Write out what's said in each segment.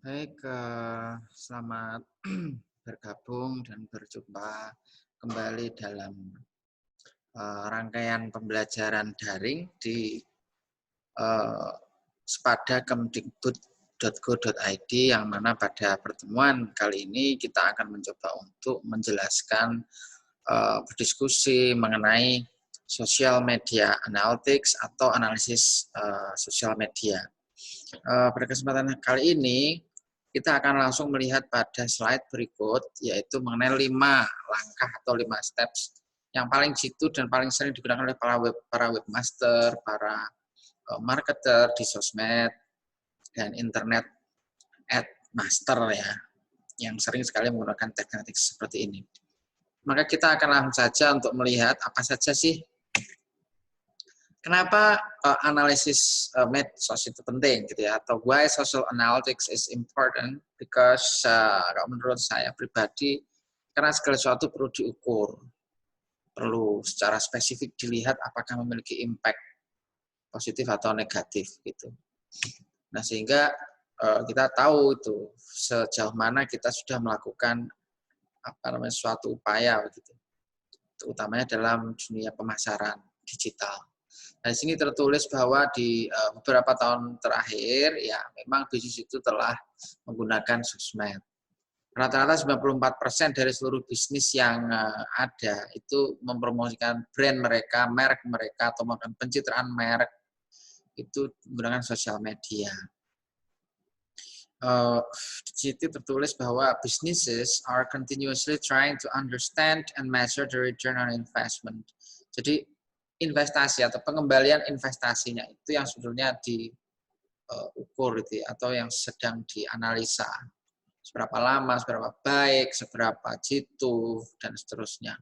Baik, selamat bergabung dan berjumpa kembali dalam rangkaian pembelajaran daring di eh, Spada Kemdikbud.go.id yang mana pada pertemuan kali ini kita akan mencoba untuk menjelaskan berdiskusi mengenai social media analytics atau analisis sosial media. Pada kesempatan kali ini kita akan langsung melihat pada slide berikut, yaitu mengenai 5 langkah atau 5 steps yang paling jitu dan paling sering digunakan oleh para webmaster, para marketer di sosmed, dan internet ad master ya, yang sering sekali menggunakan teknik seperti ini. Maka kita akan langsung saja untuk melihat apa saja sih kenapa analisis medsos itu penting gitu ya, atau why social analytics is important, because kalau menurut saya pribadi, karena segala sesuatu perlu diukur, perlu secara spesifik dilihat apakah memiliki impact positif atau negatif gitu. Nah sehingga kita tahu itu sejauh mana kita sudah melakukan suatu upaya begitu, utamanya dalam dunia pemasaran digital. Nah, di sini tertulis bahwa di beberapa tahun terakhir ya memang bisnis itu telah menggunakan sosmed. Rata-rata 94% dari seluruh bisnis yang ada itu mempromosikan brand mereka, merek mereka, atau melakukan pencitraan merek itu menggunakan sosial media. Di situ tertulis bahwa businesses are continuously trying to understand and measure the return on investment. Jadi investasi atau pengembalian investasinya itu yang sebetulnya diukur gitu ya, atau yang sedang dianalisa. Seberapa lama, seberapa baik, seberapa jitu, dan seterusnya.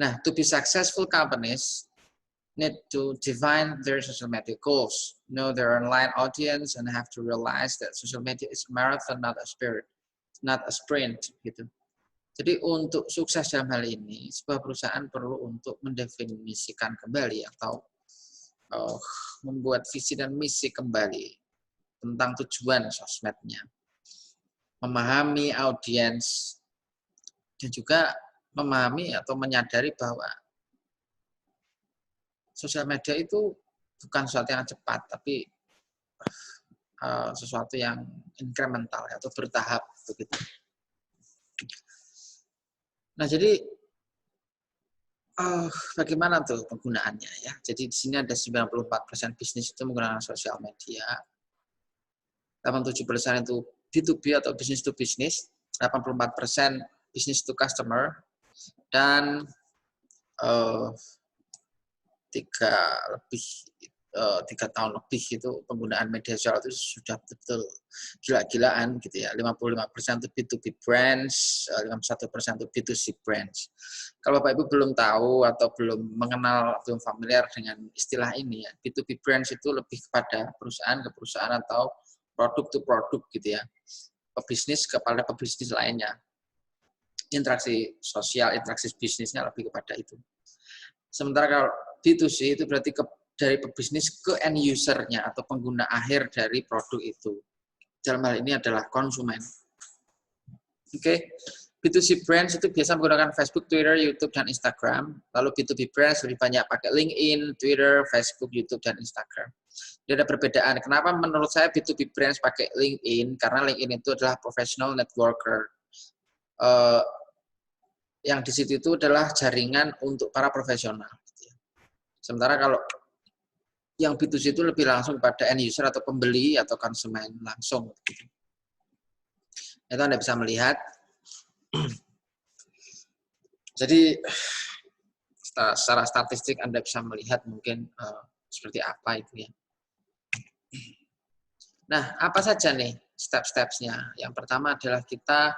Nah, to be successful companies need to define their social media goals, know their online audience, and have to realize that social media is a marathon, not a sprint, gitu. Jadi untuk sukses dalam hal ini, sebuah perusahaan perlu untuk mendefinisikan kembali atau membuat visi dan misi kembali tentang tujuan sosmednya, memahami audiens, dan juga memahami atau menyadari bahwa sosial media itu bukan sesuatu yang cepat, tapi sesuatu yang incremental atau bertahap begitu. Nah, jadi bagaimana tuh penggunaannya ya? Jadi di sini ada 94% bisnis itu menggunakan sosial media, 87% itu B2B atau business to business, 84% business to customer, dan 3 tahun lebih itu penggunaan media sosial itu sudah betul gila-gilaan gitu ya. 55% itu B2B brands, 51% itu B2C brands. Kalau Bapak Ibu belum tahu atau belum mengenal, belum familiar dengan istilah ini ya, B2B brands itu lebih kepada perusahaan ke perusahaan atau produk to produk gitu ya. Pebisnis kepada pebisnis lainnya. Interaksi sosial, interaksi bisnisnya lebih kepada itu. Sementara kalau B2C itu berarti dari pebisnis ke end user-nya atau pengguna akhir dari produk itu. Dalam hal ini adalah konsumen. Oke. B2C brands itu biasa menggunakan Facebook, Twitter, YouTube, dan Instagram. Lalu B2B brands lebih banyak pakai LinkedIn, Twitter, Facebook, YouTube, dan Instagram. Jadi ada perbedaan. Kenapa menurut saya B2B brands pakai LinkedIn? Karena LinkedIn itu adalah professional networker. Yang di situ itu adalah jaringan untuk para profesional. Sementara kalau yang B2C itu lebih langsung pada end user atau pembeli atau konsumen langsung. Itu Anda bisa melihat. Jadi secara statistik Anda bisa melihat mungkin seperti apa itu ya. Nah, apa saja nih step-stepsnya? Yang pertama adalah kita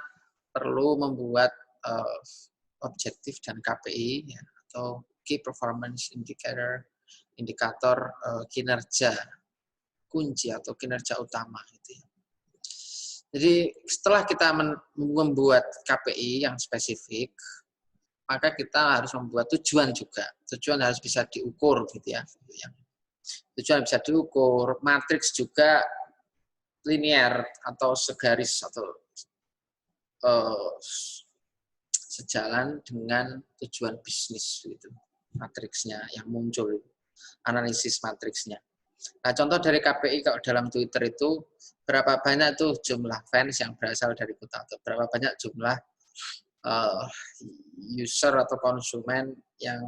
perlu membuat objektif dan KPI ya, atau Key Performance Indicator, indikator kinerja kunci atau kinerja utama gitu ya. Jadi setelah kita membuat KPI yang spesifik, maka kita harus membuat tujuan juga. Tujuan harus bisa diukur gitu ya. Tujuan bisa diukur, matriks juga linear atau segaris atau sejalan dengan tujuan bisnis gitu, matriksnya yang muncul, analisis matriksnya. Nah, contoh dari KPI kalau dalam Twitter itu berapa banyak tuh jumlah fans yang berasal dari kota, atau berapa banyak jumlah user atau konsumen yang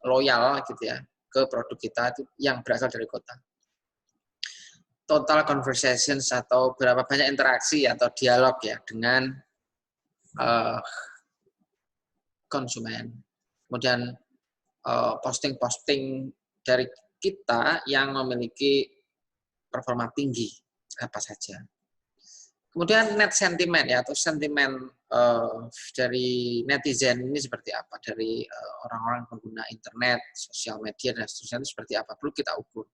loyal gitu ya ke produk kita itu yang berasal dari kota. Total conversations atau berapa banyak interaksi atau dialog ya dengan konsumen. Kemudian posting-posting dari kita yang memiliki performa tinggi apa saja. Kemudian net sentiment ya atau sentimen dari netizen ini seperti apa, dari orang-orang pengguna internet, sosial media dan seterusnya itu seperti apa, perlu kita ukur.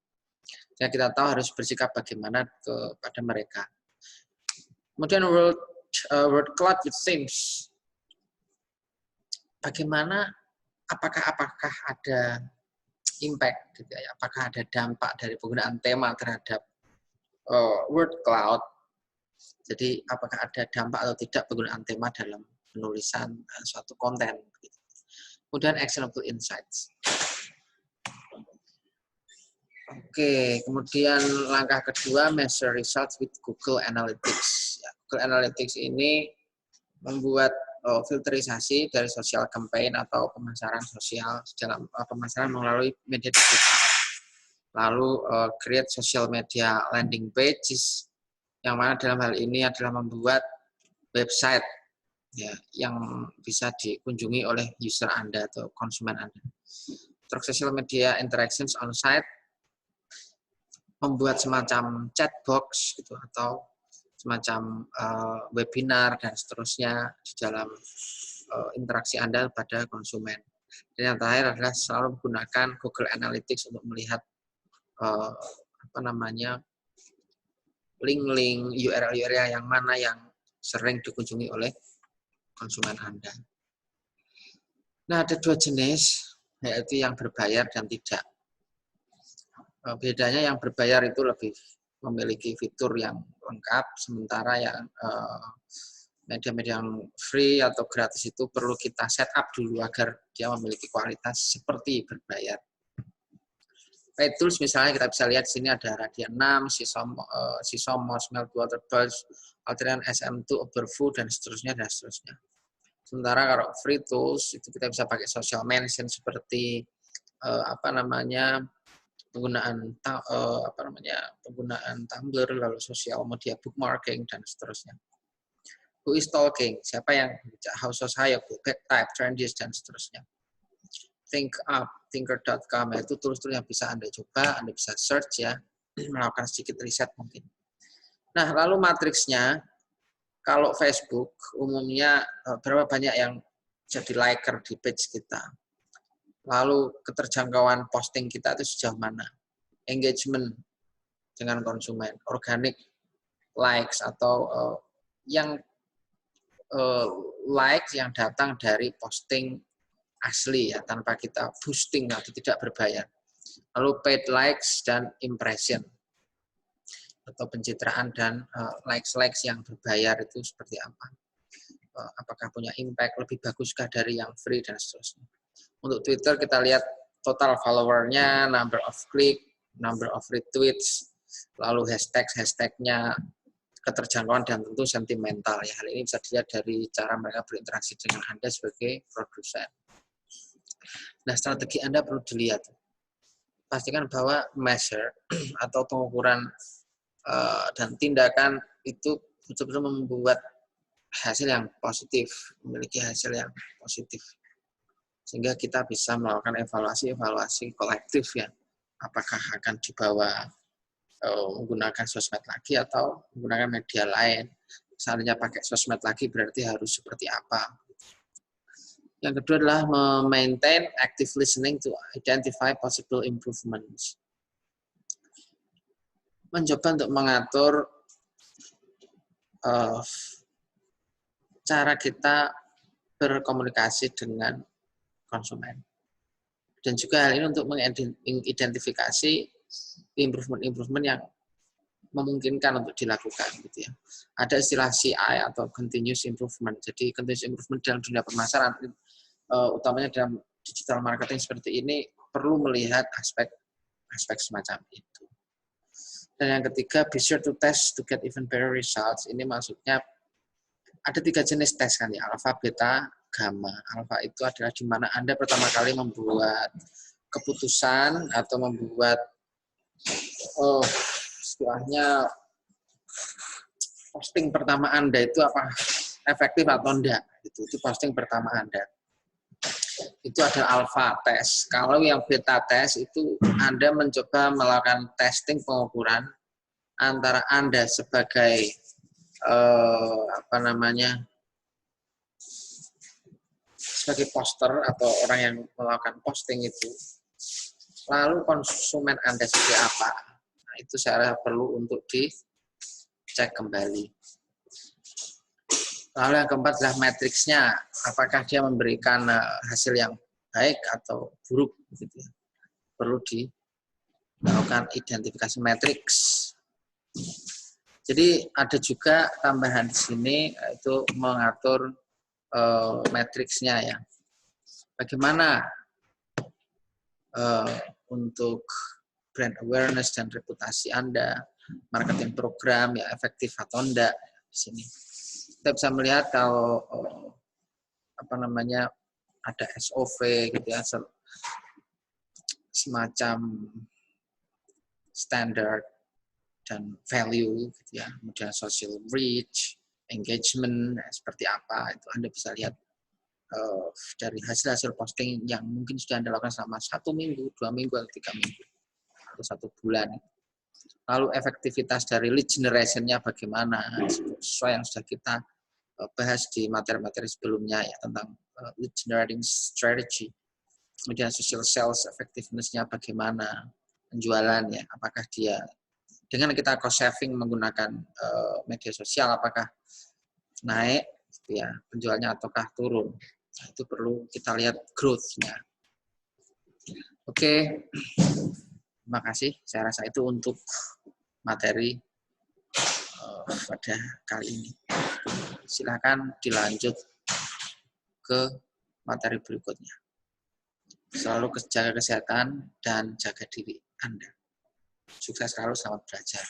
Dan kita tahu harus bersikap bagaimana kepada mereka. Kemudian word cloud with themes. Bagaimana, apakah ada impact gitu ya, apakah ada dampak dari penggunaan tema terhadap word cloud. Jadi apakah ada dampak atau tidak penggunaan tema dalam penulisan suatu konten. Kemudian actionable insights. Oke, kemudian langkah kedua, measure results with Google Analytics. Ya, Google Analytics ini membuat filterisasi dari social campaign atau pemasaran sosial dalam pemasaran melalui media digital. Lalu create social media landing pages, yang mana dalam hal ini adalah membuat website ya, yang bisa dikunjungi oleh user Anda atau konsumen Anda. Terus social media interactions on site, membuat semacam chat box gitu atau semacam webinar dan seterusnya di dalam interaksi Anda pada konsumen. Dan yang terakhir adalah selalu menggunakan Google Analytics untuk melihat link-link URL yang mana yang sering dikunjungi oleh konsumen Anda. Nah, ada dua jenis, yaitu yang berbayar dan tidak. Bedanya yang berbayar itu lebih memiliki fitur yang lengkap, sementara yang media-media yang free atau gratis itu perlu kita set up dulu agar dia memiliki kualitas seperti berbayar. Paid tools misalnya kita bisa lihat di sini ada Radian 6, Sysomos, Meltwater Pulse, Altrian SM2, Uberfoo dan seterusnya dan seterusnya. Sementara kalau free tools itu kita bisa pakai social mention seperti penggunaan Tumblr, lalu sosial media bookmarking dan seterusnya. Who is talking? Siapa yang How Sociable, Backtype, Trendies dan seterusnya. ThinkUp, Thinker.com itu tools-tools yang bisa Anda coba, Anda bisa search ya, melakukan sedikit riset mungkin. Nah, lalu matriksnya, kalau Facebook umumnya berapa banyak yang jadi liker di page kita. Lalu keterjangkauan posting kita itu sejauh mana? Engagement dengan konsumen, organic likes atau yang likes yang datang dari posting asli ya, tanpa kita boosting atau tidak berbayar. Lalu paid likes dan impression atau pencitraan dan likes yang berbayar itu seperti apa? Apakah punya impact lebih baguskah dari yang free dan seterusnya. Untuk Twitter kita lihat total followernya, number of click, number of retweets, lalu hashtagnya, keterjangkauan dan tentu sentimental ya. Hal ini bisa dilihat dari cara mereka berinteraksi dengan Anda sebagai produsen. Nah, strategi Anda perlu dilihat. Pastikan bahwa measure atau pengukuran dan tindakan itu betul-betul membuat hasil yang positif, memiliki hasil yang positif. Sehingga kita bisa melakukan evaluasi kolektif ya. Apakah akan dibawa menggunakan sosmed lagi atau menggunakan media lain. Seandainya pakai sosmed lagi berarti harus seperti apa. Yang kedua adalah maintain active listening to identify possible improvements. Mencoba untuk mengatur cara kita berkomunikasi dengan konsumen. Dan juga hal ini untuk mengidentifikasi improvement yang memungkinkan untuk dilakukan gitu ya. Ada istilah CI atau continuous improvement. Jadi continuous improvement dalam dunia pemasaran utamanya dalam digital marketing seperti ini perlu melihat aspek semacam itu. Dan yang ketiga, be sure to test to get even better results. Ini maksudnya ada 3 jenis tes kan ya, alpha, beta, gamma. Alpha itu adalah di mana Anda pertama kali membuat keputusan atau membuat istilahnya posting pertama Anda itu apa efektif atau enggak. Itu posting pertama Anda. Itu ada alpha test. Kalau yang beta test itu Anda mencoba melakukan testing pengukuran antara Anda sebagai sebagai poster atau orang yang melakukan posting itu, lalu konsumen Anda seperti apa. Nah, itu saya perlu untuk dicek kembali. Lalu yang keempat adalah matriksnya, apakah dia memberikan hasil yang baik atau buruk, gitu ya. Perlu dilakukan identifikasi matriks. Jadi ada juga tambahan di sini yaitu mengatur matriksnya ya. Bagaimana untuk brand awareness dan reputasi Anda, marketing program ya efektif atau enggak di sini. Kita bisa melihat kalau ada SOV gitu ya, semacam standard dan value gitu ya, kemudian social reach, engagement seperti apa itu Anda bisa lihat dari hasil posting yang mungkin sudah Anda lakukan selama 1 minggu, 2 minggu, atau 3 minggu, atau 1 bulan. Lalu efektivitas dari lead generation-nya bagaimana, sesuai yang sudah kita bahas di materi-materi sebelumnya ya tentang lead generating strategy. Kemudian social sales effectiveness-nya bagaimana, penjualannya, apakah dia dengan kita cost saving menggunakan media sosial apakah naik gitu ya penjualnya ataukah turun. Nah, itu perlu kita lihat growth-nya. Oke. Terima kasih. Saya rasa itu untuk materi pada kali ini. Silakan dilanjut ke materi berikutnya. Selalu jaga kesehatan dan jaga diri Anda. Sukses selalu, selamat belajar.